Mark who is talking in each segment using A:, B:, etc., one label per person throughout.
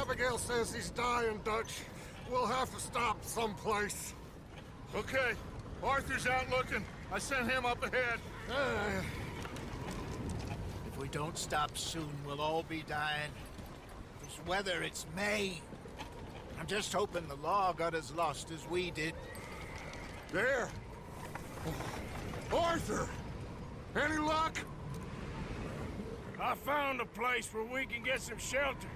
A: Abigail says he's dying, Dutch. We'll have to stop someplace.
B: Okay. Arthur's out looking. I sent him up ahead.
C: If we don't stop soon, we'll all be dying. This weather, it's May. I'm just hoping the law got as lost as we did.
A: There! Arthur! Any luck?
D: I found a place where we can get some shelter.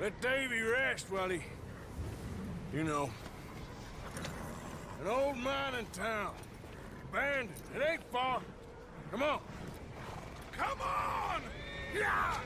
D: Let Davy rest while he... You know. An old mining town. Abandoned. It ain't far. Come on. Come on! Yeah!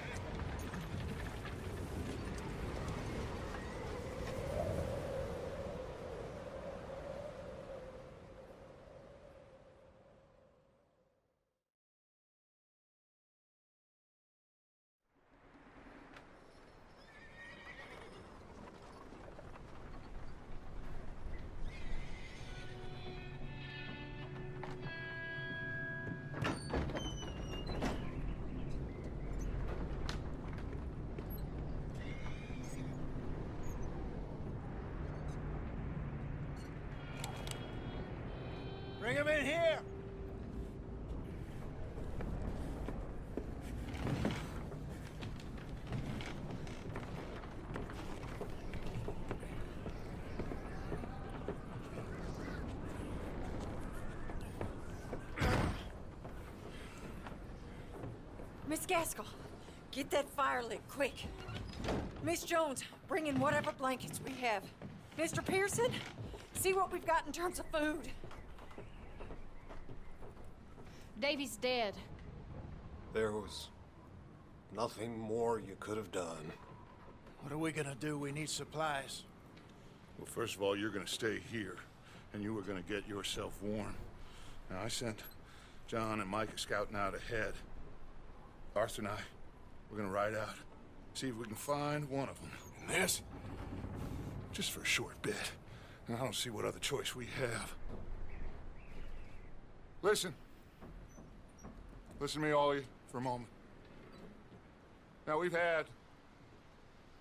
C: Bring him in here!
E: Miss Gaskell, get that fire lit, quick. Miss Jones, bring in whatever blankets we have. Mr. Pearson, see what we've got in terms of food.
F: Davy's dead.
A: There was nothing more you could have done.
C: What are we gonna do? We need supplies.
B: Well, first of all, you're gonna stay here, and you were gonna get yourself warm. Now, I sent John and Micah scouting out ahead. Arthur and I, we're gonna ride out, see if we can find one of them. And this, just for a short bit. And I don't see what other choice we have. Listen. Listen to me, all of you, for a moment. Now, we've had,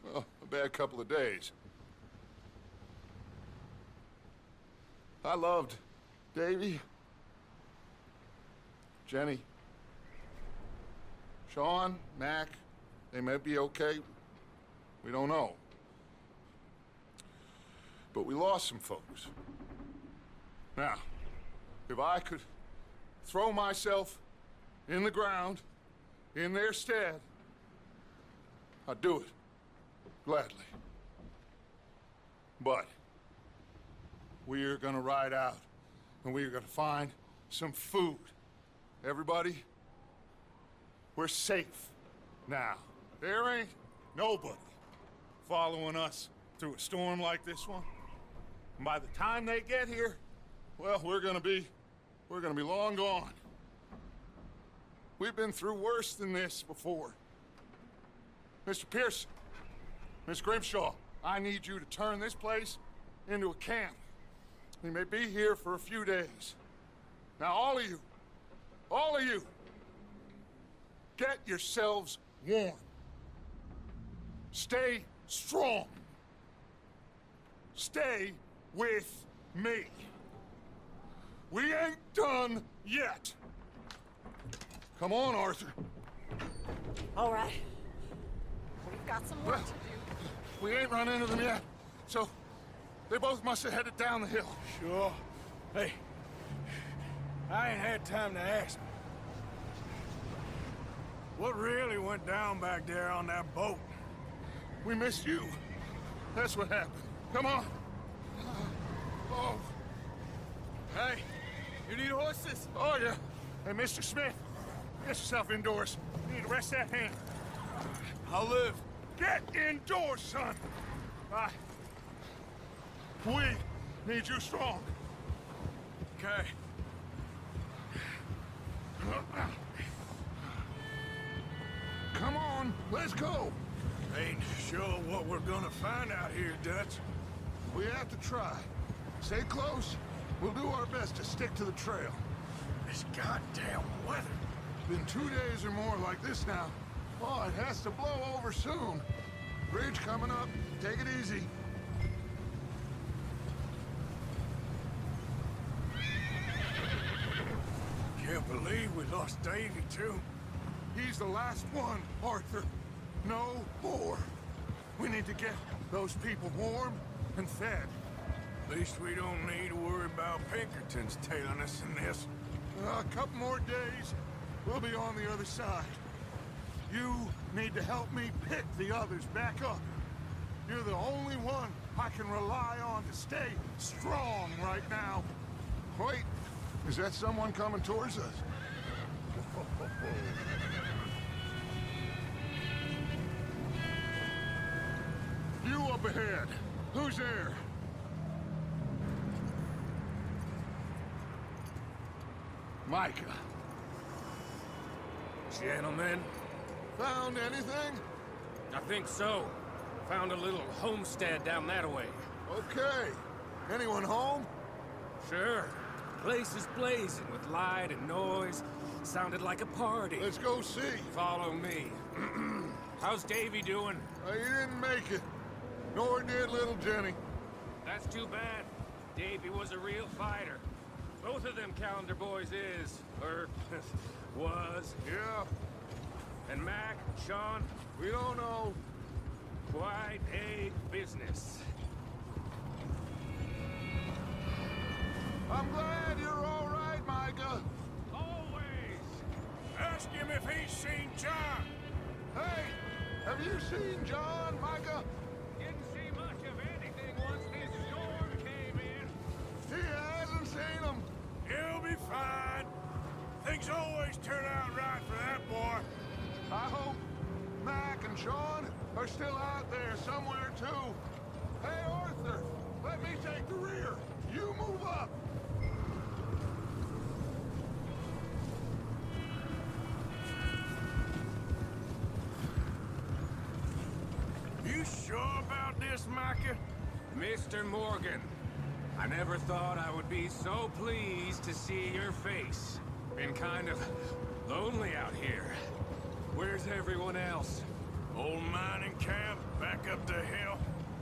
B: well, a bad couple of days. I loved Davy, Jenny, Sean, Mac. They may be okay. We don't know. But we lost some folks. Now, if I could throw myself in the ground, in their stead, I'd do it, gladly. But we're gonna ride out, and we're gonna find some food. Everybody, we're safe now. There ain't nobody following us through a storm like this one. And by the time they get here, well, we're gonna be long gone. We've been through worse than this before. Mr. Pearson, Miss Grimshaw, I need you to turn this place into a camp. We may be here for a few days. Now, all of you, get yourselves warm. Stay strong. Stay with me. We ain't done yet. Come on, Arthur.
E: All right. We've got some work to do.
B: We ain't run into them yet, so they both must have headed down the hill.
D: Sure. Hey, I ain't had time to ask. What really went down back there on that boat?
B: We missed you. That's what happened. Come on. Oh.
D: Hey, you need horses?
B: Oh, yeah. Hey, Mr. Smith, get yourself indoors. You need to rest that hand.
D: I'll live.
B: Get indoors, son. We need you strong.
D: Okay.
B: Come on, let's go.
D: Ain't sure what we're gonna find out here, Dutch.
B: We have to try. Stay close. We'll do our best to stick to the trail.
D: This goddamn weather.
B: Been 2 days or more like this now. Oh, it has to blow over soon. Bridge coming up. Take it easy.
D: Can't believe we lost Davy, too.
B: He's the last one, Arthur. No more. We need to get those people warm and fed.
D: At least we don't need to worry about Pinkertons tailing us in this.
B: A couple more days, we'll be on the other side. You need to help me pick the others back up. You're the only one I can rely on to stay strong right now. Wait, is that someone coming towards us? You up ahead. Who's there? Micah.
G: Gentlemen,
B: Found anything?
G: I think so. Found a little homestead down that way.
B: Okay. Anyone home?
G: Sure. Place is blazing with light and noise. Sounded like a party.
B: Let's go see.
G: Follow me. How's Davy doing?
B: He didn't make it. Nor did little Jenny.
G: That's too bad. Davy was a real fighter. Both of them calendar boys is, or was.
B: Yeah,
G: And Mac, Sean,
B: we don't know.
G: quite a business.
B: I'm glad you're all right, Micah.
G: Always.
D: Ask him if he's seen John.
B: Hey, have you seen John, Micah?
G: Didn't see much of anything once this storm came in.
B: He hasn't seen him.
D: He'll be fine. Things always turn out right for that boy.
B: I hope Mac and Sean are still out there somewhere, too. Hey, Arthur, let me take the rear. You move up.
D: You sure about this, Micah?
G: Mr. Morgan, I never thought I would be so pleased to see your face. Been kind of lonely out here. Where's everyone else?
D: Old mining camp back up the hill.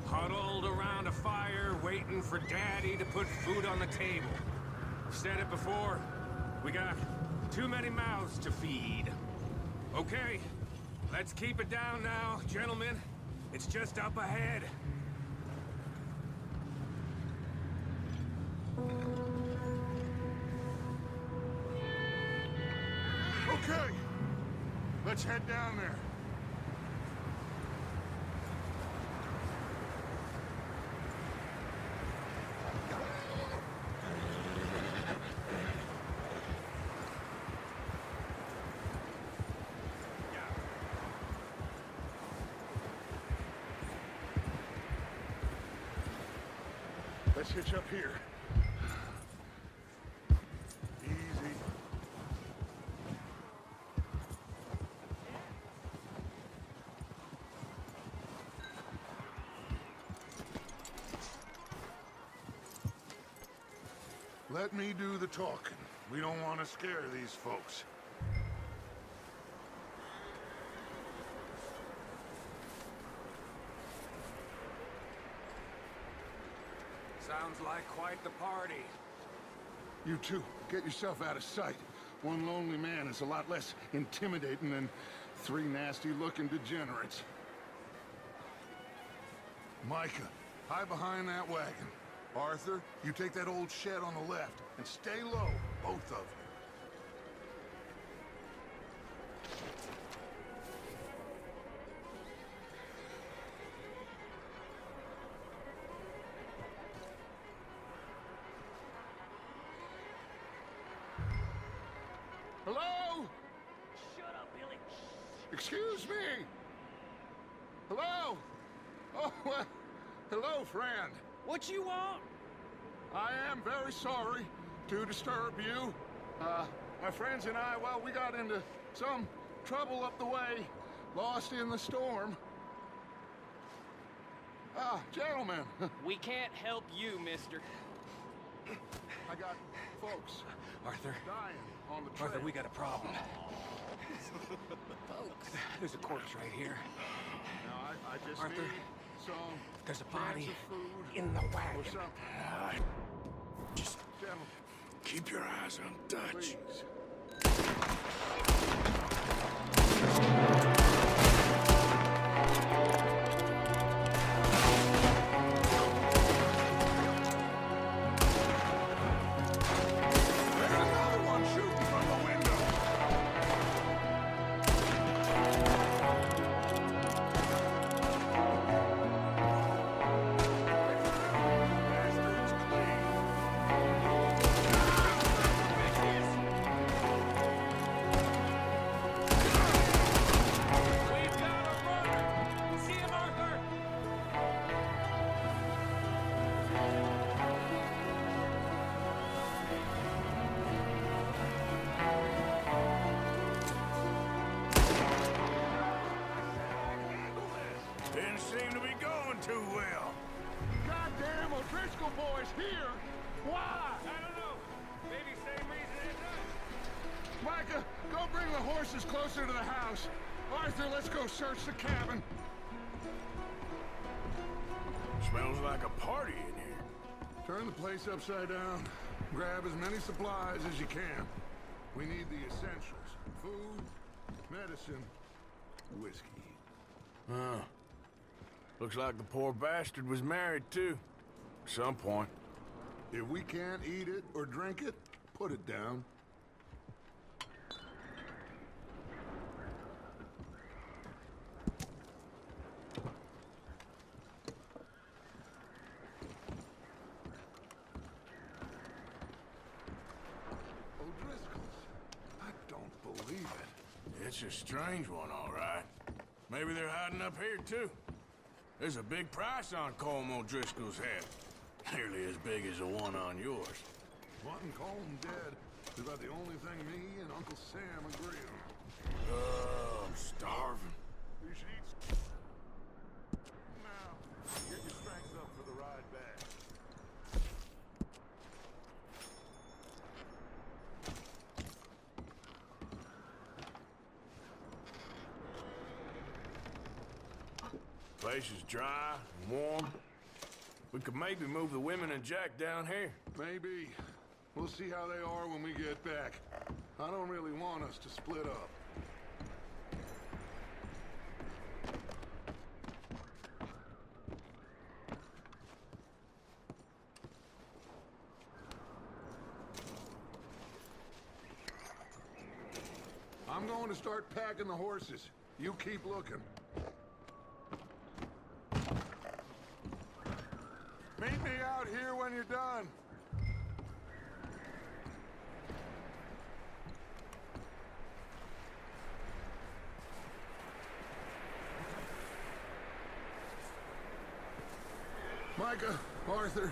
G: Huddled around a fire, waiting for Daddy to put food on the table. I've said it before, we got too many mouths to feed. Okay, let's keep it down now, gentlemen. It's just up ahead.
B: Okay, let's head down there. Let's hitch up here. Easy. Let me do the talking. We don't want to scare these folks.
G: Sounds like quite the party.
B: You two, get yourself out of sight. One lonely man is a lot less intimidating than three nasty-looking degenerates. Micah, hide behind that wagon. Arthur, you take that old shed on the left, and stay low, both of you. Hello?
H: Shut up, Billy.
B: Excuse me? Hello? Oh, well, hello, friend.
H: What you want?
B: I am very sorry to disturb you. My friends and I, well, we got into some trouble up the way, lost in the storm. Gentlemen,
H: We can't help you, mister.
B: I got folks
G: Arthur,
B: dying on the trail.
G: Arthur, we got a problem. There's a corpse right here.
B: Now, I just
G: Arthur,
B: need some
G: there's a
B: cans
G: body
B: of food
G: in the
B: or
G: wagon.
B: something.
D: Just
B: Gentlemen,
D: keep your eyes on Dutch.
B: please. There's another one shooting from the window. Bastards clean.
G: We've got a runner! See him, Arthur!
D: Didn't seem to be going too well.
B: Goddamn O'Driscoll boys here! Why?
G: I don't know. Maybe same reason as us.
B: Micah, go bring the horses closer to the house. Arthur, let's go search the cabin.
D: Smells like a party in here.
B: Turn the place upside down. Grab as many supplies as you can. We need the essentials. Food, medicine, whiskey.
D: Huh. Looks like the poor bastard was married, too. At some point.
B: If we can't eat it or drink it, put it down. O'Driscoll's. I don't believe it.
D: It's a strange one, all right. Maybe they're hiding up here, too. There's a big price on Colm O'Driscoll's head. Nearly as big as the one on yours.
B: Wanting Colm dead is about the only thing me and Uncle Sam agree on.
D: Oh, I'm starving.
B: You should eat. Now, get your strength up for the ride back.
D: Place is dry and warm. We could maybe move the women and Jack down here.
B: Maybe. We'll see how they are when we get back. I don't really want us to split up. I'm going to start packing the horses. You keep looking. Meet me out here when you're done. Micah, Arthur,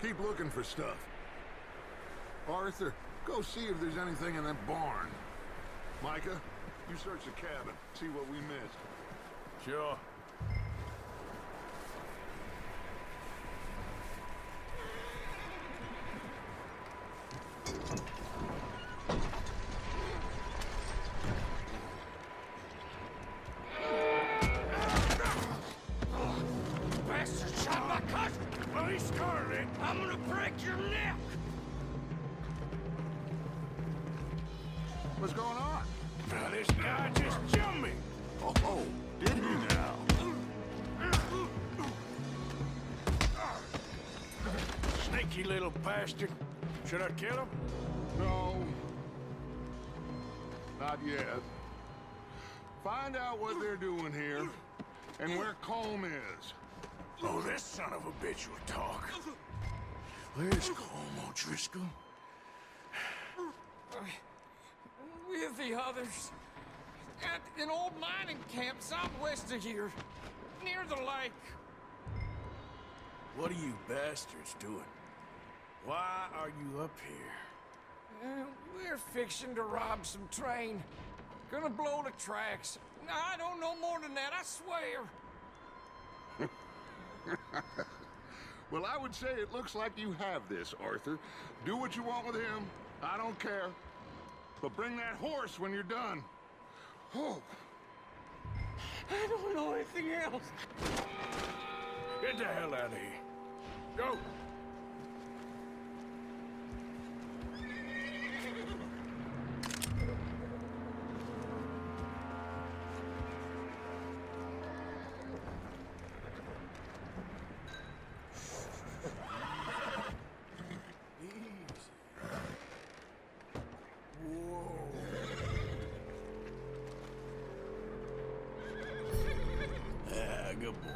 B: keep looking for stuff. Arthur, go see if there's anything in that barn. Micah, you search the cabin, see what we missed.
D: Sure.
G: Bastard shot my cousin!
D: Well, he's scarlet.
G: I'm gonna break your neck!
B: What's going on?
D: Now, this guy just jumped me.
B: Oh, did he now?
D: Sneaky little bastard. Should I kill him?
B: No. Not yet. Find out what they're doing here and where Colm is.
D: Oh, this son of a bitch will talk. Where's Colm O'Driscoll?
I: With the others. At an old mining camp southwest of here. Near the lake.
D: What are you bastards doing? Why are you up here?
I: We're fixing to rob some train. Gonna blow the tracks. I don't know more than that, I swear.
B: Well, I would say it looks like you have this, Arthur. Do what you want with him. I don't care. But bring that horse when you're done. Oh.
I: I don't know anything else.
D: Get the hell out of here. Go. Good boy.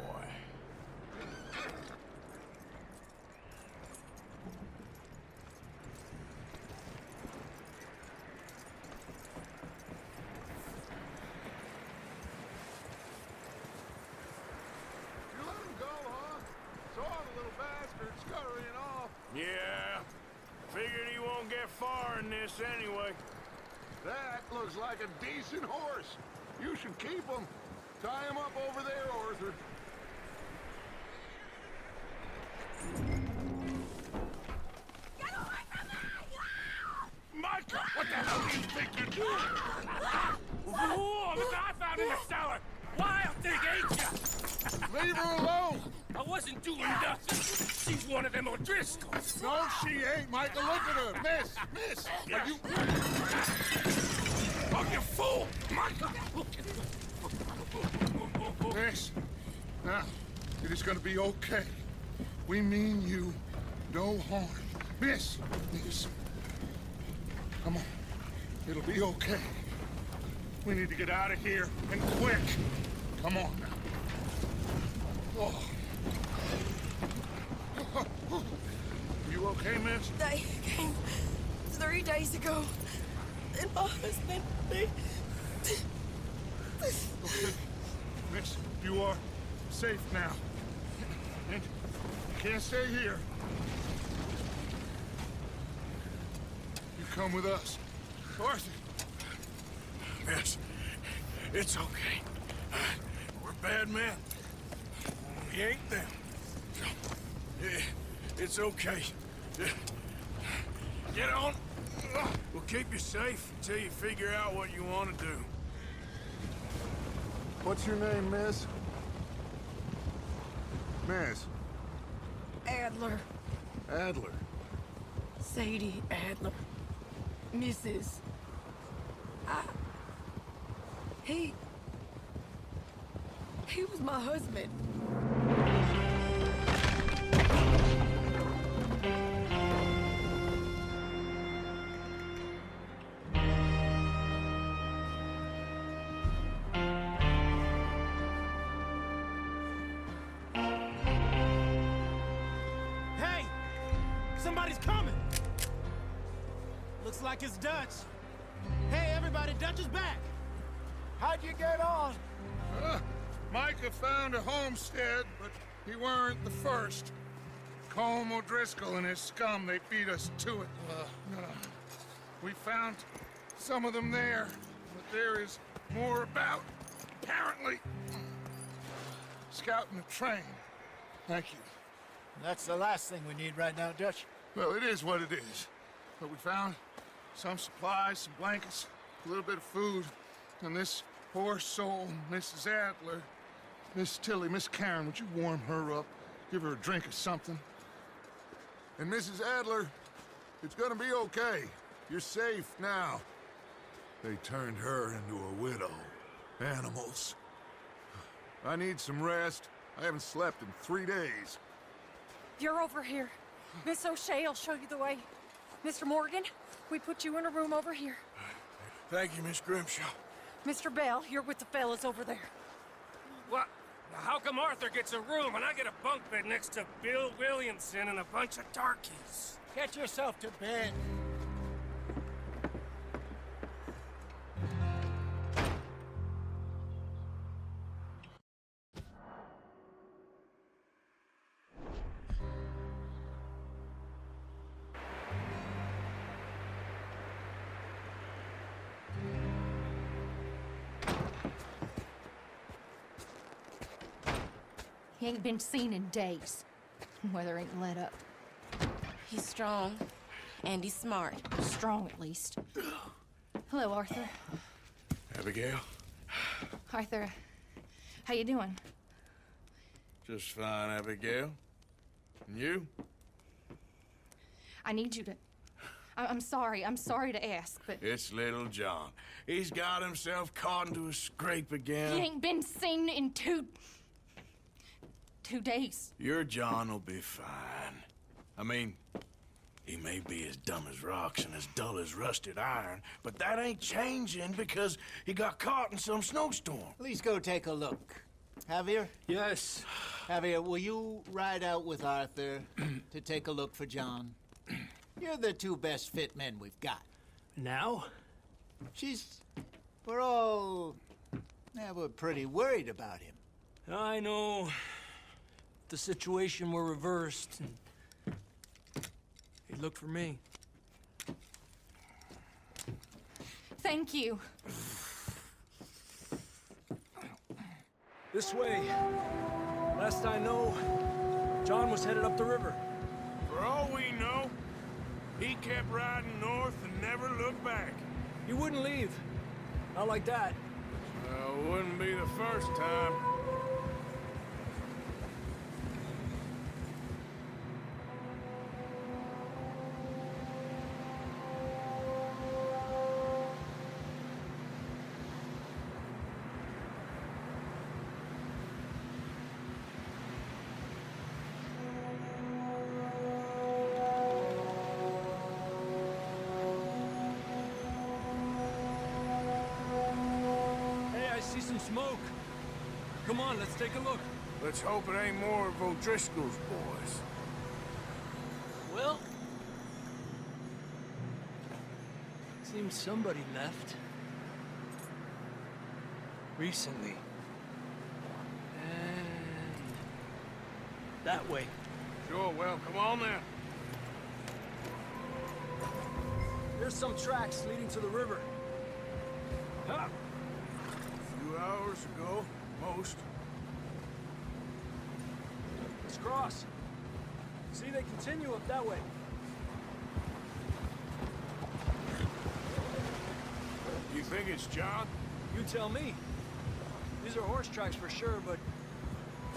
B: You let him go, huh? Saw the little bastard scurrying off.
D: Yeah. Figured he won't get far in this anyway.
B: That looks like a decent horse. You should keep him. Tie him up over there, Arthur.
E: Get away from me!
B: Micah, what the hell do you think you're doing?
I: Whoa, look what I found in the cellar! Wild thing, ain't ya?
B: Leave her alone.
I: I wasn't doing nothing. She's one of them O'Driscolls.
B: No, she ain't, Micah. Look at her. Miss. Are you...
I: Oh, you fool! Micah!
B: Miss. Now, it is gonna be okay. We mean you no harm. Miss. Come on. It'll be okay. We need to get out of here, and quick. Come on now. Oh. You okay, miss?
J: They came 3 days ago. And my husband, they...
B: Okay. Miss, you are safe now. And you can't stay here. You come with us. Arthur.
D: Yes, it's okay. We're bad men. We ain't them. It's okay. Get on. We'll keep you safe until you figure out what you want to do.
B: What's your name, miss? Miss?
J: Adler.
B: Adler.
J: Sadie Adler. Mrs. He was my husband.
K: Hey! Somebody's coming! Looks like it's Dutch. Hey, everybody, Dutch is back!
C: How'd you get on?
B: Micah found a homestead, but he weren't the first. Colm O'Driscoll and his scum, they beat us to it. We found some of them there, but there is more about, apparently. Scouting the train. Thank you.
C: That's the last thing we need right now, Dutch.
B: Well, it is what it is. But we found some supplies, some blankets, a little bit of food, and this poor soul, Mrs. Adler, Miss Tilly, Miss Karen, would you warm her up? Give her a drink or something? And Mrs. Adler, it's gonna be okay. You're safe now. They turned her into a widow. Animals. I need some rest. I haven't slept in 3 days.
E: You're over here. Miss O'Shea will show you the way. Mr. Morgan, we put you in a room over here.
D: Thank you, Miss Grimshaw.
E: Mr. Bell, you're with the fellas over there.
G: What? How come Arthur gets a room and I get a bunk bed next to Bill Williamson and a bunch of darkies?
C: Get yourself to bed.
F: He ain't been seen in days. Weather ain't let up.
J: He's strong, and he's smart.
F: Strong, at least. Hello, Arthur.
D: Abigail?
F: Arthur, how you doing?
D: Just fine, Abigail. And you?
F: I need you to... I'm sorry to ask, but...
D: It's little John. He's got himself caught into a scrape again.
F: He ain't been seen in two days.
D: Your John will be fine. I mean, he may be as dumb as rocks and as dull as rusted iron, but that ain't changing because he got caught in some snowstorm.
C: Please go take a look. Javier?
K: Yes.
C: Javier, will you ride out with Arthur to take a look for John? You're the two best fit men we've got.
K: Now?
C: We're pretty worried about him.
K: I know. If the situation were reversed, he'd look for me.
F: Thank you.
K: This way. Last I know, John was headed up the river.
D: For all we know, he kept riding north and never looked back.
K: He wouldn't leave. Not like that.
D: Well, wouldn't be the first time.
K: Some smoke. Come on, let's take a look.
D: Let's hope it ain't more of O'Driscoll's boys.
K: Well, seems somebody left. Recently. And that way.
D: Sure, well, come on then.
K: There's some tracks leading to the river.
D: Huh. Hours ago, most.
K: Let's cross. See, they continue up that way.
D: You think it's John?
K: You tell me. These are horse tracks for sure, but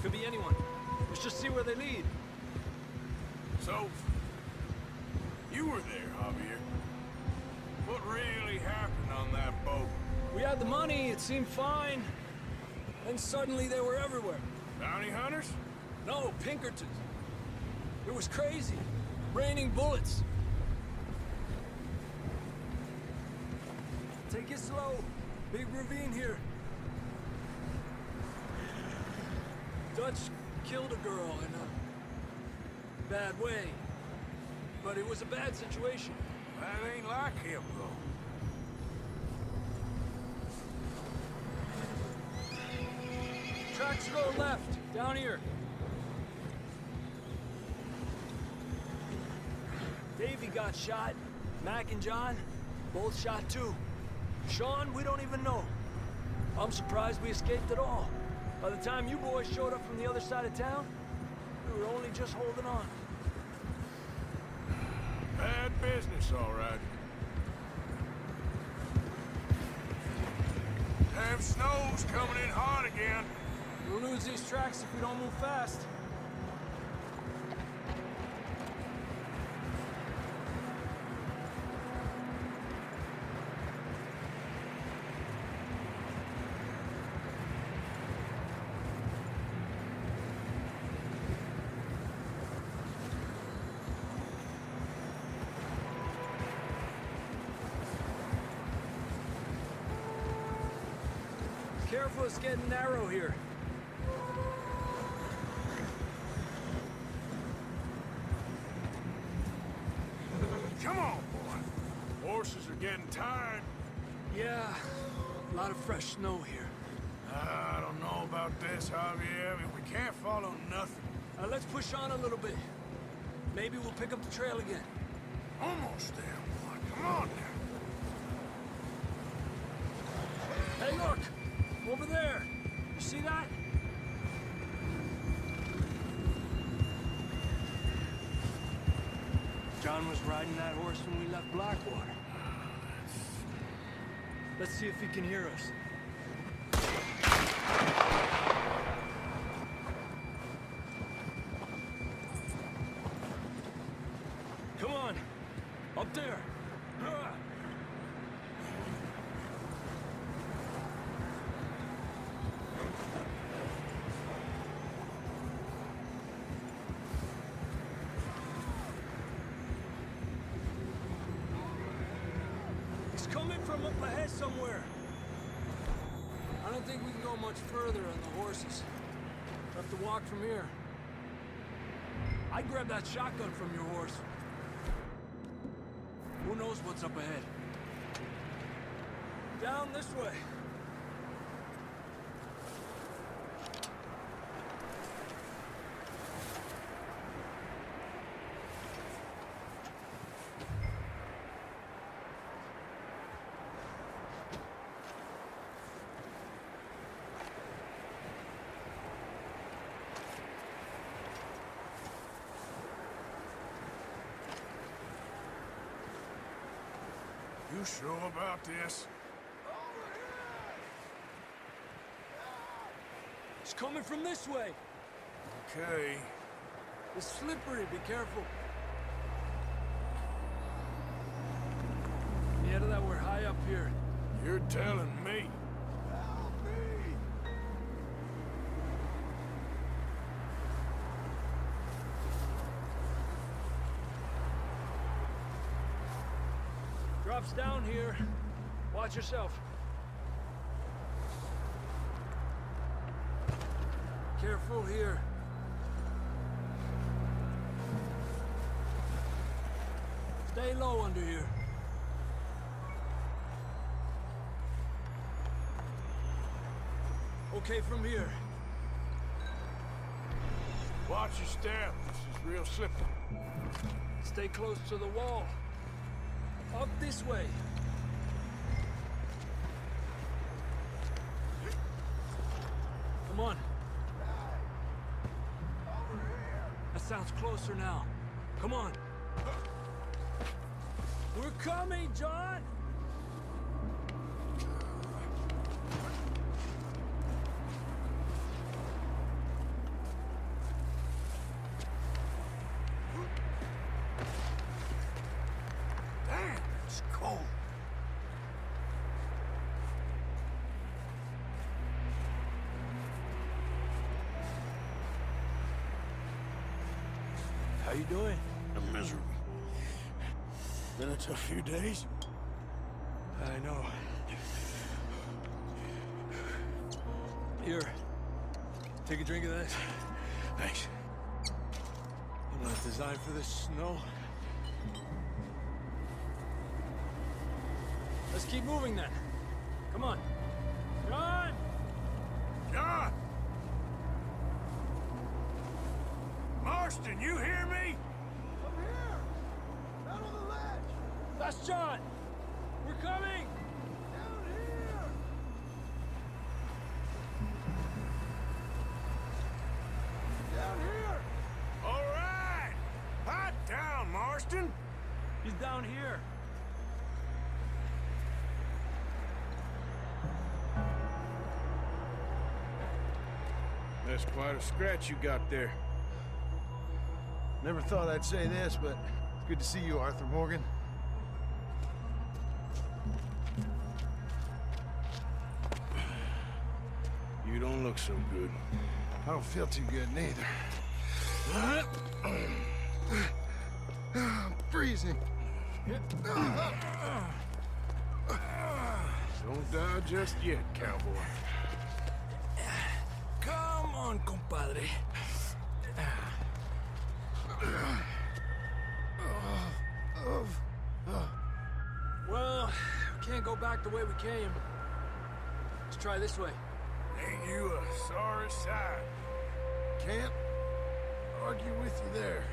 K: could be anyone. Let's just see where they lead.
D: So, you were there, Javier. What really happened on that boat?
K: We had the money, it seemed fine. Then suddenly they were everywhere.
D: Bounty hunters?
K: No, Pinkertons. It was crazy. Raining bullets. Take it slow. Big ravine here. Dutch killed a girl in a bad way. But it was a bad situation.
D: That ain't like him, though.
K: Tracks go left, down here. Davey got shot. Mac and John, both shot too. Sean, we don't even know. I'm surprised we escaped at all. By the time you boys showed up from the other side of town, we were only just holding on.
D: Bad business, all right. Damn snow's coming in hard again.
K: We'll lose these tracks if we don't move fast. Careful, it's getting narrow here.
D: Come on, boy. Horses are getting tired.
K: Yeah, a lot of fresh snow here.
D: I don't know about this, Javier. I mean, we can't follow nothing.
K: Let's push on a little bit. Maybe we'll pick up the trail again.
D: Almost there, boy. Come on now.
K: Hey, look! Over there! You see that? John was riding that horse when we left Blackwater. Let's see if he can hear us. Come on! Up there! He's coming from up ahead somewhere. I don't think we can go much further on the horses. We'll have to walk from here. I'd grab that shotgun from your horse. Who knows what's up ahead? Down this way.
D: You sure about this?
K: It's coming from this way.
D: Okay.
K: It's slippery, be careful. Yeah, that we're high up here.
D: You're telling me.
K: Drops down here. Watch yourself. Careful here. Stay low under here. Okay from here.
D: Watch your step. This is real slippery.
K: Stay close to the wall. Up this way. Come on. That sounds closer now. Come on. We're coming, John!
D: It's cold.
K: How you doing?
D: I'm miserable. Been a tough few days.
K: I know. Here. Take a drink of this.
D: Thanks.
K: I'm not designed for this snow. Let's keep moving then. Come on. John!
D: John! Marston, you hear me?
B: I'm here! Down on the ledge!
K: That's John! We're coming!
B: Down here! Down here!
D: All right! Hot down, Marston!
K: He's down here.
D: That's quite a scratch you got there.
L: Never thought I'd say this, but it's good to see you, Arthur Morgan.
D: You don't look so good.
L: I don't feel too good, neither. I'm freezing.
D: Don't die just yet, cowboy.
K: Come on, compadre. Well, we can't go back the way we came. Let's try this way.
D: Ain't you a sorry sight?
L: Can't argue with you there.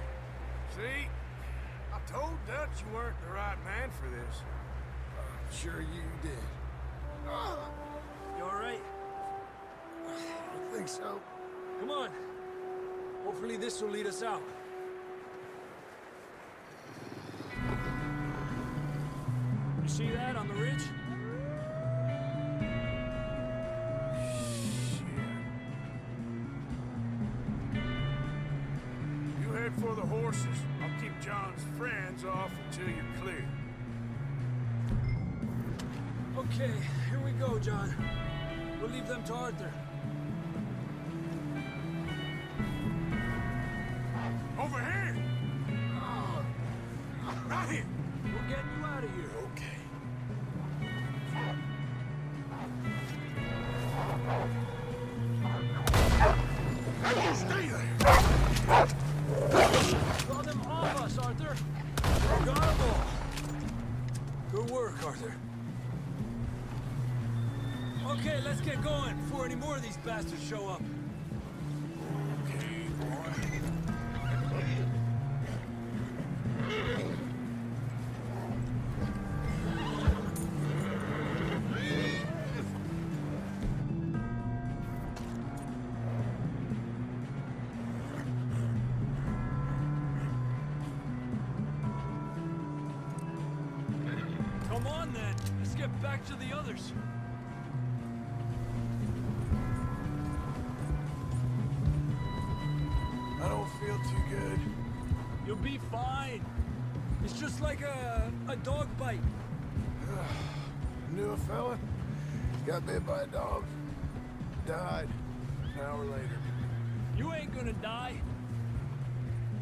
D: See? I told Dutch you weren't the right man for this.
L: Sure you did.
K: You all right?
L: I think so.
K: Come on. Hopefully this will lead us out. You see that on the ridge?
D: You head for the horses. I'll keep John's friends off until you're clear.
K: Okay, here we go, John. We'll leave them to Arthur.
D: Over here! Right here!
K: We're getting you out of here.
D: Okay. Stay there!
K: Draw them off us, Arthur. Got them all. Good work, Arthur. Okay, let's get going before any more of these bastards show up.
D: Okay, boy.
K: Come on, then. Let's get back to the others.
L: I don't feel too good.
K: You'll be fine. It's just like a dog bite.
L: Knew a fella, got bit by a dog, died an hour later.
K: You ain't gonna die.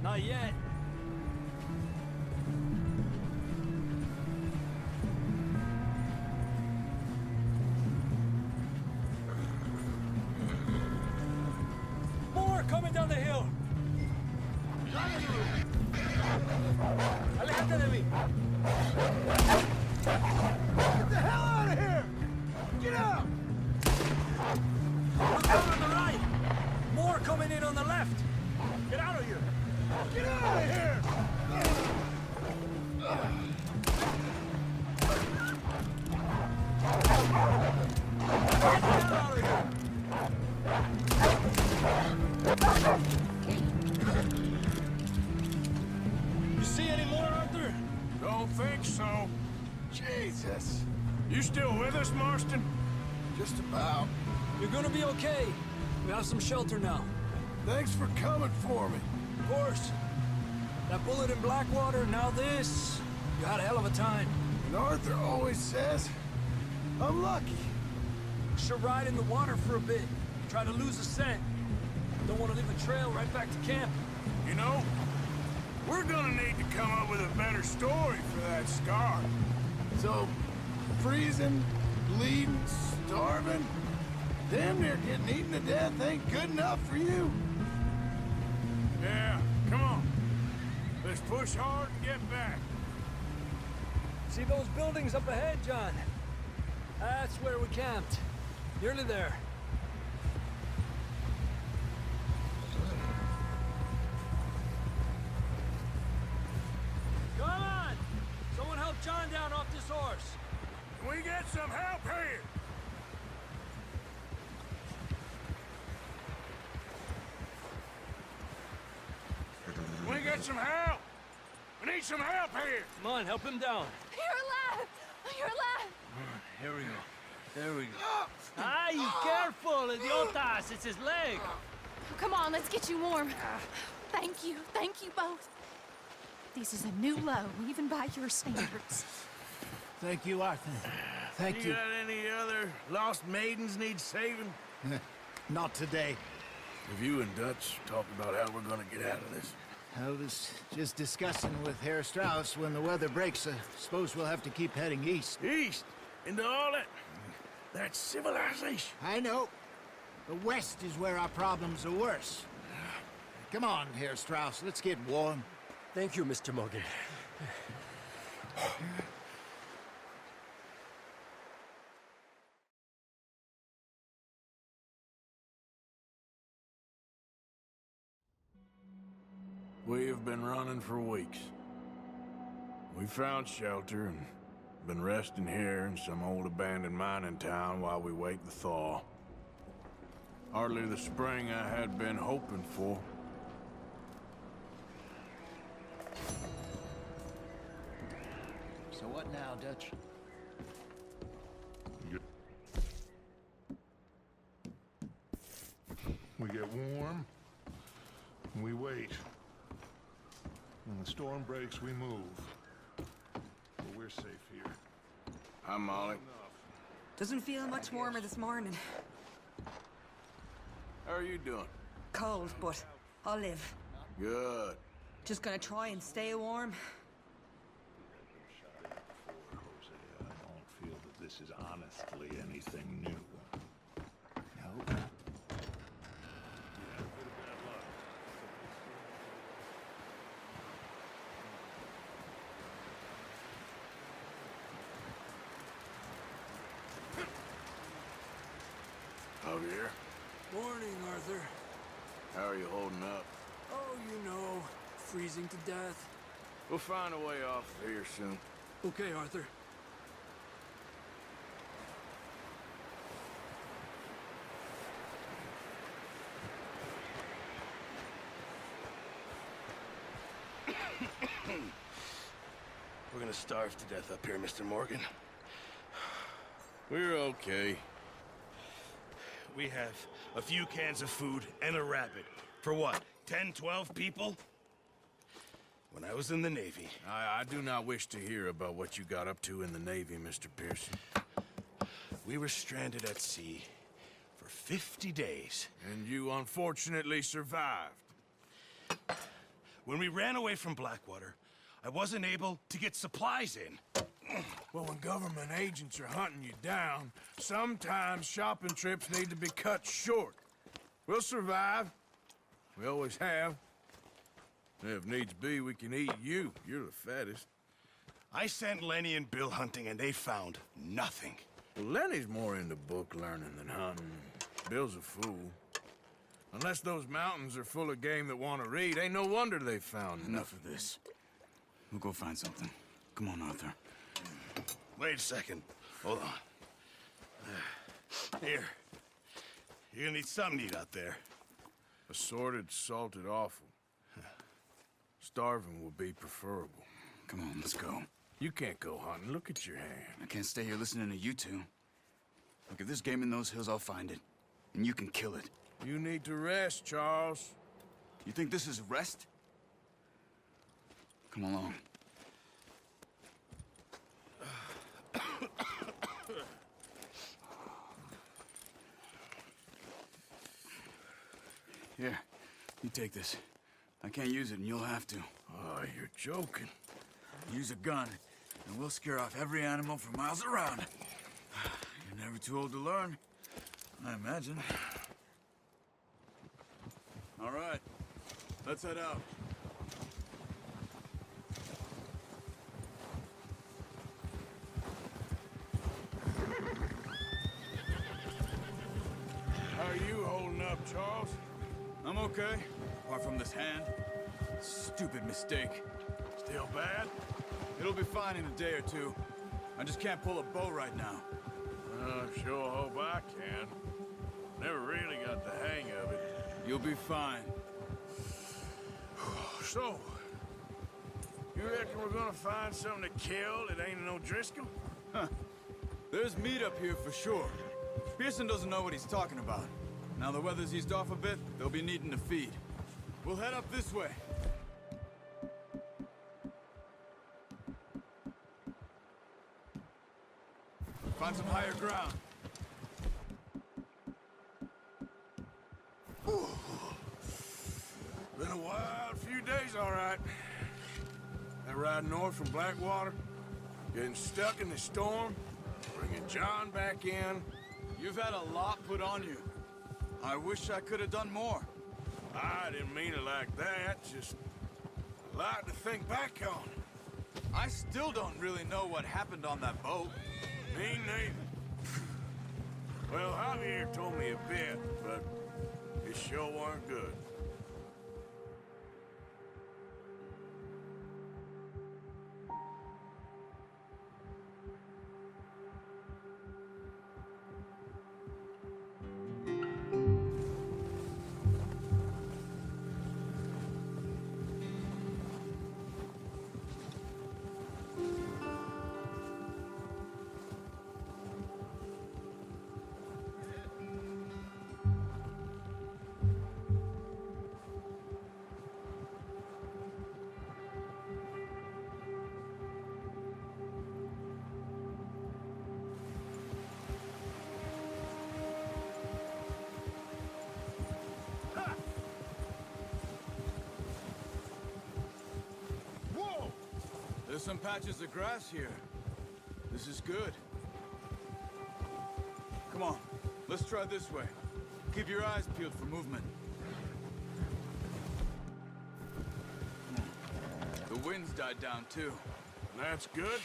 K: Not yet. More coming down the hill. Aléjate de mí.
L: Get the hell out of here! Get out!
K: Look down on the right. More coming in on the left. Get out of here.
L: Get out of here!
K: Get out of here. You see any more, Arthur?
D: Don't think so.
L: Jesus!
D: You still with us, Marston?
L: Just about.
K: You're gonna be okay. We have some shelter now.
L: Thanks for coming for me.
K: Of course. That bullet in Blackwater, now this. You had a hell of a time.
L: And Arthur always says, I'm lucky.
K: Should ride in the water for a bit. Try to lose the scent. Don't want to leave a trail right back to camp.
D: You know, we're gonna need to come up with a better story for that scar.
L: So, freezing, bleeding, starving, damn near getting eaten to death ain't good enough for you.
D: Yeah, come on. Let's push hard and get back.
K: See those buildings up ahead, John? That's where we camped. Nearly there. Come on! Someone help John down off this horse.
D: Can we get some help here? Can we get some help? We need some help here.
K: Come on, help him down.
J: You're alive! You're alive!
K: Here we go. There we go. Ay, careful, idiotas! It's his leg.
F: Come on, let's get you warm. Thank you both. This is a new low, even by your standards.
C: Thank you, Arthur. Thank you.
D: Got any other lost maidens need saving?
C: Not today.
L: Have you and Dutch talked about how we're gonna get out of this?
C: I was just discussing with Herr Strauss when the weather breaks. I suppose we'll have to keep heading east.
D: East? Into all that civilization?
C: I know. The west is where our problems are worse. Come on, Herr Strauss, let's get warm.
K: Thank you, Mr. Morgan.
D: We have been running for weeks. We found shelter and been resting here in some old abandoned mining town while we wait the thaw. Hardly the spring I had been hoping for.
C: So what now, Dutch?
B: We get warm, and we wait. When the storm breaks, we move. But we're safe here.
M: I'm Molly.
J: Doesn't feel much warmer this morning.
M: How are you doing?
J: Cold, but I'll live.
M: Good.
J: Just gonna try and stay warm.
B: I don't feel that this is honestly anything new.
M: No. Javier,
K: Morning, Arthur.
M: how are you holding up?
K: Oh, you know, freezing to death.
M: We'll find a way off of here soon.
K: Okay, Arthur.
M: We're gonna starve to death up here, Mr. Morgan. We're okay.
N: We have a few cans of food and a rabbit. For what, 10, 12 people? When I was in the Navy...
D: I do not wish to hear about what you got up to in the Navy, Mr. Pearson.
N: We were stranded at sea for 50 days.
D: And you unfortunately survived.
N: When we ran away from Blackwater, I wasn't able to get supplies in.
D: Well, when government agents are hunting you down, sometimes shopping trips need to be cut short. We'll survive. We always have. If needs be, we can eat you. You're the fattest.
N: I sent Lenny and Bill hunting, and they found nothing.
D: Well, Lenny's more into book learning than hunting. Bill's a fool. Unless those mountains are full of game that want to read, ain't no wonder they found
O: Enough of this. We'll go find something. Come on, Arthur.
N: Wait a second. Hold on. Here. You're gonna need something to eat out there.
D: Assorted, salted offal. Starving would be preferable.
O: Come on, let's go.
D: You can't go hunting. Look at your hand.
O: I can't stay here listening to you two. Look, if there's game in those hills, I'll find it. And you can kill it.
D: You need to rest, Charles.
O: You think this is rest? Come along. Here, you take this. I can't use it, and you'll have to.
D: Oh, you're joking.
O: Use a gun, and we'll scare off every animal for miles around. You're never too old to learn, I imagine. All right, let's head out.
D: How are you holding up, Charles?
O: I'm okay, apart from this hand. Stupid mistake.
D: Still bad?
O: It'll be fine in a day or two. I just can't pull a bow right now.
D: I sure hope I can. Never really got the hang of it.
O: You'll be fine.
D: So, you reckon we're gonna find something to kill that ain't no Driscoll?
O: Huh. There's meat up here for sure. Pearson doesn't know what he's talking about. Now the weather's eased off a bit, they'll be needing to feed. We'll head up this way. Find some higher ground.
D: Been a wild few days, all right. That ride north from Blackwater, getting stuck in the storm, bringing John back in.
O: You've had a lot put on you. I wish I could have done more.
D: I didn't mean it like that, just a lot to think back on.
O: I still don't really know what happened on that boat.
D: Me neither. Well, Javier told me a bit, but it sure weren't good.
O: There's some patches of grass here. This is good. Come on, let's try this way. Keep your eyes peeled for movement. The wind's died down too.
D: That's good.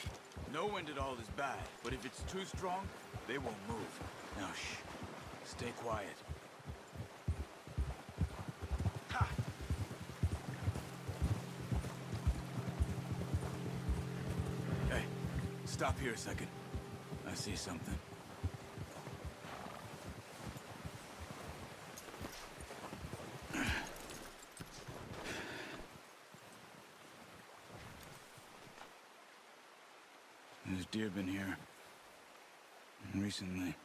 O: No wind at all is bad, but if it's too strong, they won't move. Now shh. Stay quiet. Ha! Hey, stop here a second. I see something. There's deer been here. Recently.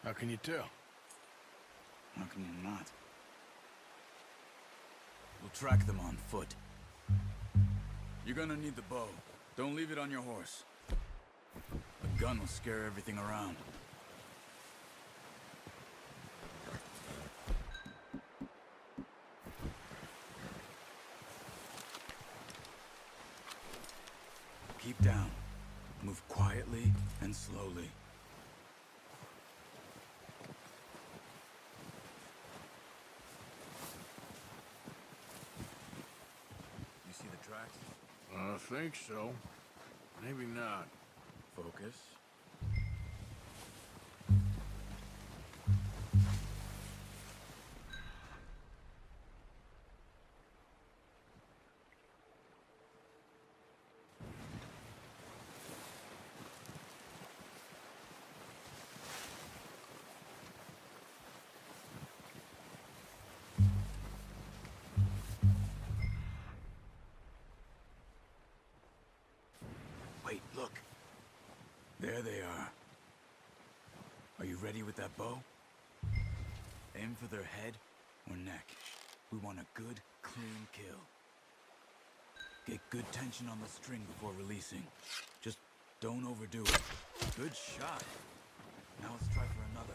D: How can you tell?
O: How can you not? We'll track them on foot. You're gonna need the bow. Don't leave it on your horse. A gun will scare everything around. Keep down. Move quietly and slowly. You see the tracks?
D: I think so. Maybe not.
O: Focus. Wait, look. There they are. Are you ready with that bow? Aim for their head or neck. We want a good, clean kill. Get good tension on the string before releasing. Just don't overdo it. Good shot. Now let's try for another.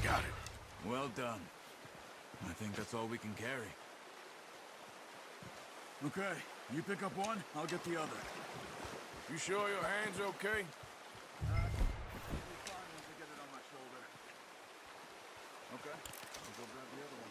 D: Got it.
O: Well done. I think that's all we can carry. Okay, you pick up one, I'll get the other.
D: You sure your hand's okay?
O: I'll be fine once I get it on my shoulder. Okay, I'll go grab the other one.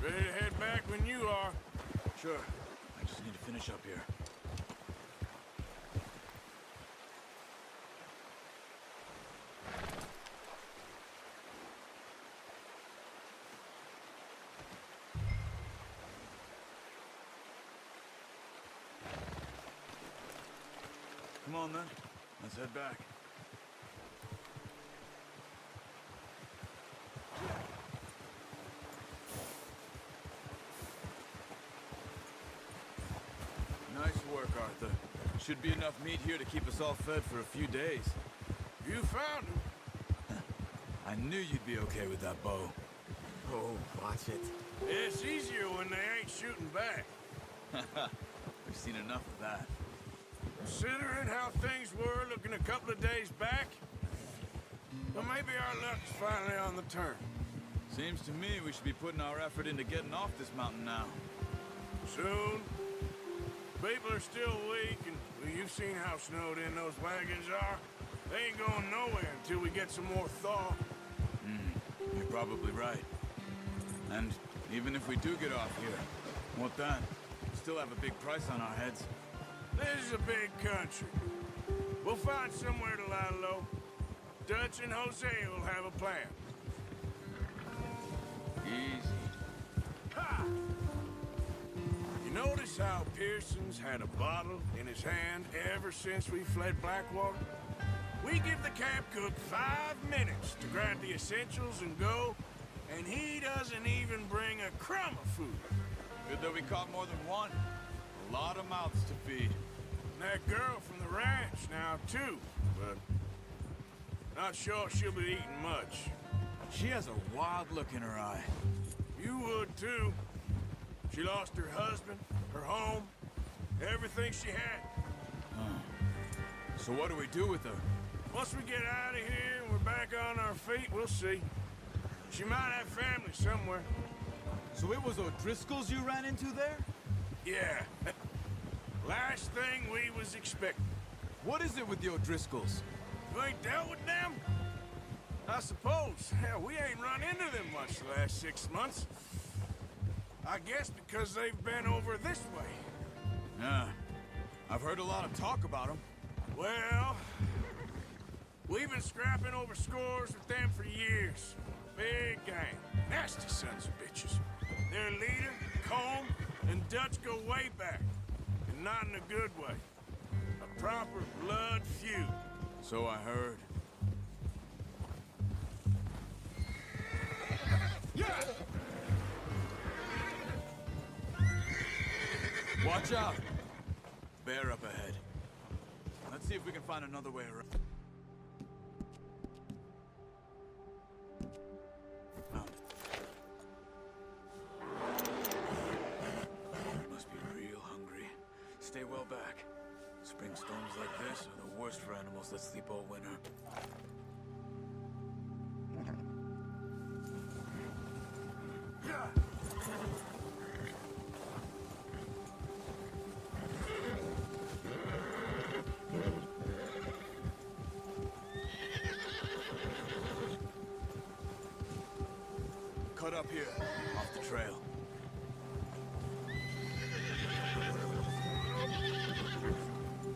D: Ready to head back when you are.
O: Sure. I just need to finish up here. Come on then. Let's head back. Nice work, Arthur. Should be enough meat here to keep us all fed for a few days.
D: You found him.
O: I knew you'd be okay with that bow.
M: Oh, watch it.
D: It's easier when they ain't shooting back.
O: We've seen enough of that.
D: Considering how things were looking a couple of days back, well, maybe our luck's finally on the turn.
O: Seems to me we should be putting our effort into getting off this mountain now.
D: Soon. People are still weak, and well, you've seen how snowed in those wagons are. They ain't going nowhere until we get some more thaw.
O: You're probably right. And even if we do get off here, what then? We still have a big price on our heads.
D: This is a big country. We'll find somewhere to lie low. Dutch and Hosea will have a plan.
O: Easy.
D: Ha! You notice how Pearson's had a bottle in his hand ever since we fled Blackwater? We give the camp cook 5 minutes to grab the essentials and go, and he doesn't even bring a crumb of food.
O: Good that we caught more than one. A lot of mouths to feed.
D: And that girl from the ranch now, too, but not sure she'll be eating much.
O: She has a wild look in her eye.
D: You would, too. She lost her husband, her home, everything she had.
O: So what do we do with her?
D: Once we get out of here and we're back on our feet, we'll see. She might have family somewhere.
O: So it was O'Driscoll's you ran into there?
D: Yeah. Last thing we was expecting.
O: What is it with the O'Driscolls?
D: You ain't dealt with them? I suppose. Hell, we ain't run into them much the last 6 months. I guess because they've been over this way.
O: Yeah. I've heard a lot of talk about them.
D: Well, we've been scrapping over scores with them for years. Big gang. Nasty sons of bitches. Their leader, Combe, and Dutch go way back. And not in a good way. A proper blood feud.
O: So I heard.
D: Yeah!
O: Watch out! Bear up ahead. Let's see if we can find another way around. Must be real hungry. Stay well back. Spring storms like this are the worst for animals that sleep all winter. Cut up here, off the trail.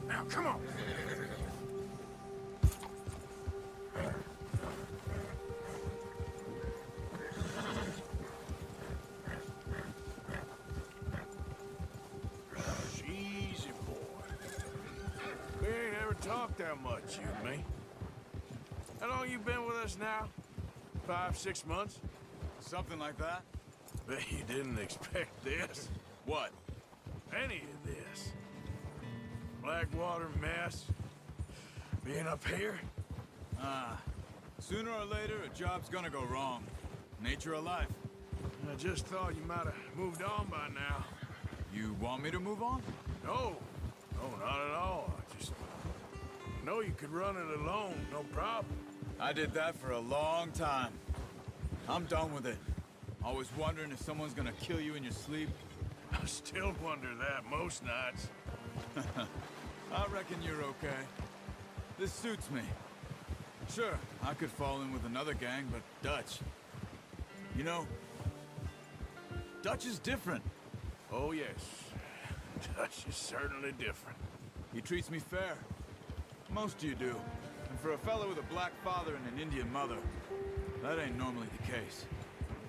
D: Now, come on! Easy, boy. We ain't ever talked that much, you and me. How long you been with us now? 5, 6 months?
O: Something like that?
D: Bet you didn't expect this.
O: What?
D: Any of this. Blackwater mess. Being up here?
O: Sooner or later, a job's gonna go wrong. Nature of life.
D: I just thought you might have moved on by now.
O: You want me to move on?
D: No. No, not at all. I just know you could run it alone, no problem.
O: I did that for a long time. I'm done with it. Always wondering if someone's gonna kill you in your sleep.
D: I still wonder that most nights.
O: I reckon you're okay. This suits me. Sure, I could fall in with another gang, but Dutch... You know, Dutch is different.
D: Oh, yes. Dutch is certainly different.
O: He treats me fair. Most of you do. And for a fellow with a black father and an Indian mother, that ain't normally the case.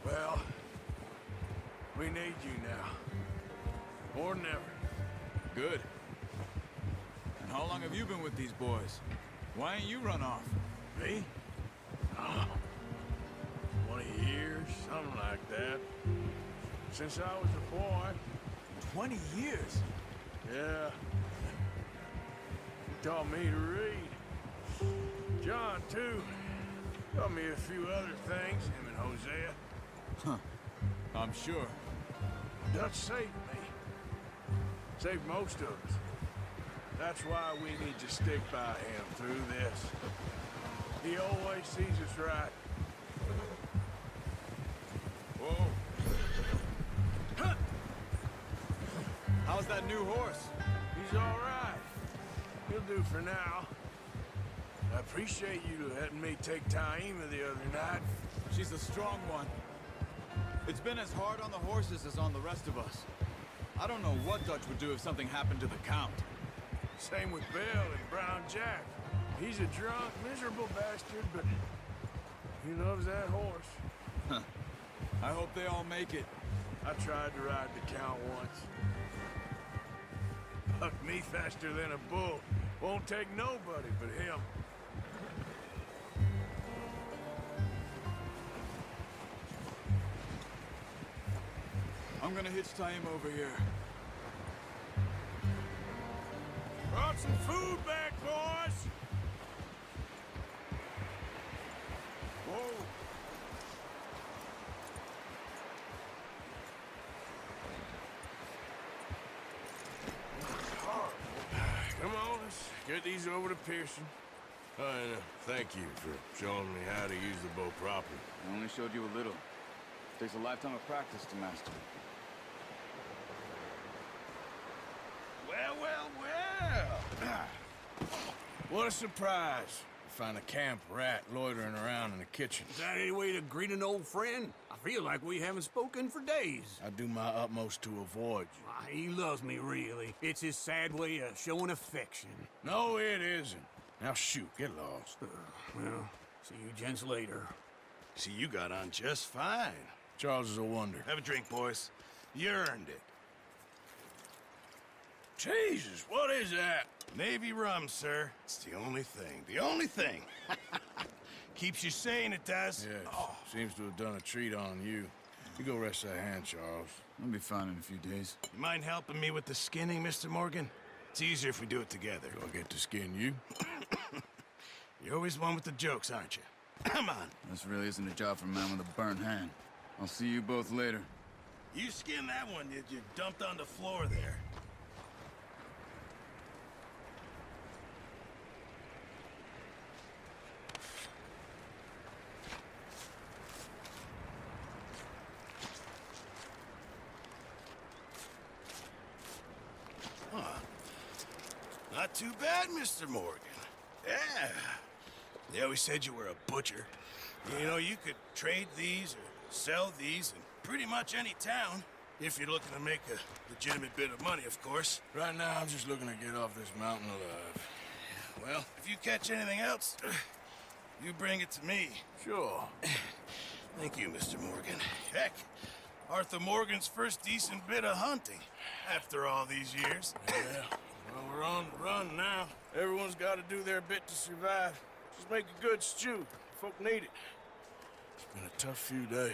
D: Well, we need you now. More than ever.
O: Good. And how long have you been with these boys? Why ain't you run off?
D: Me? Oh, 20 years, something like that. Since I was a boy.
O: 20 years?
D: Yeah. He taught me to read. John, too. Taught me a few other things, him and Hosea.
O: Huh. I'm sure.
D: Dutch saved me. Saved most of us. That's why we need to stick by him through this. He always sees us right.
O: Whoa. Huh. How's that new horse?
D: He's all right. He'll do for now. I appreciate you letting me take Taima the other night.
O: She's a strong one. It's been as hard on the horses as on the rest of us. I don't know what Dutch would do if something happened to the Count.
D: Same with Bill and Brown Jack. He's a drunk, miserable bastard, but he loves that horse.
O: Huh. I hope they all make it.
D: I tried to ride the Count once. Bucked me faster than a bull. Won't take nobody but him.
O: I'm gonna hitch tie him over here.
D: Brought some food back, boys! Whoa! Come on, let's get these over to Pearson. And thank you for showing me how to use the bow properly.
O: I only showed you a little. Takes a lifetime of practice to master.
D: Well, well, well! What a surprise. Find a camp rat loitering around in the kitchen.
G: Is that any way to greet an old friend? I feel like we haven't spoken for days.
D: I do my utmost to avoid you.
G: Why, he loves me, really. It's his sad way of showing affection.
D: No, it isn't. Now shoot, get lost.
G: Well, see you gents later.
N: See, you got on just fine.
D: Charles is a wonder.
N: Have a drink, boys. You earned it.
D: Jesus, what is that?
N: Navy rum, sir. It's the only thing. The only thing. Keeps you sane, it does.
D: Yes, seems to have done a treat on you. You go rest that hand, Charles.
O: I'll be fine in a few days.
N: You mind helping me with the skinning, Mr. Morgan? It's easier if we do it together.
D: Do I get to skin you?
N: You're always one with the jokes, aren't you? Come on.
O: This really isn't a job for a man with a burnt hand. I'll see you both later.
N: You skinned that one you dumped on the floor there. Not too bad, Mr. Morgan. Yeah. They always said you were a butcher. You know, you could trade these or sell these in pretty much any town. If you're looking to make a legitimate bit of money, of course.
D: Right now, I'm just looking to get off this mountain alive.
N: Well, if you catch anything else, you bring it to me.
D: Sure.
N: Thank you, Mr. Morgan. Heck, Arthur Morgan's first decent bit of hunting after all these years.
D: Yeah. Well, we're on the run now. Everyone's got to do their bit to survive. Just make a good stew. Folk need it. It's been a tough few days.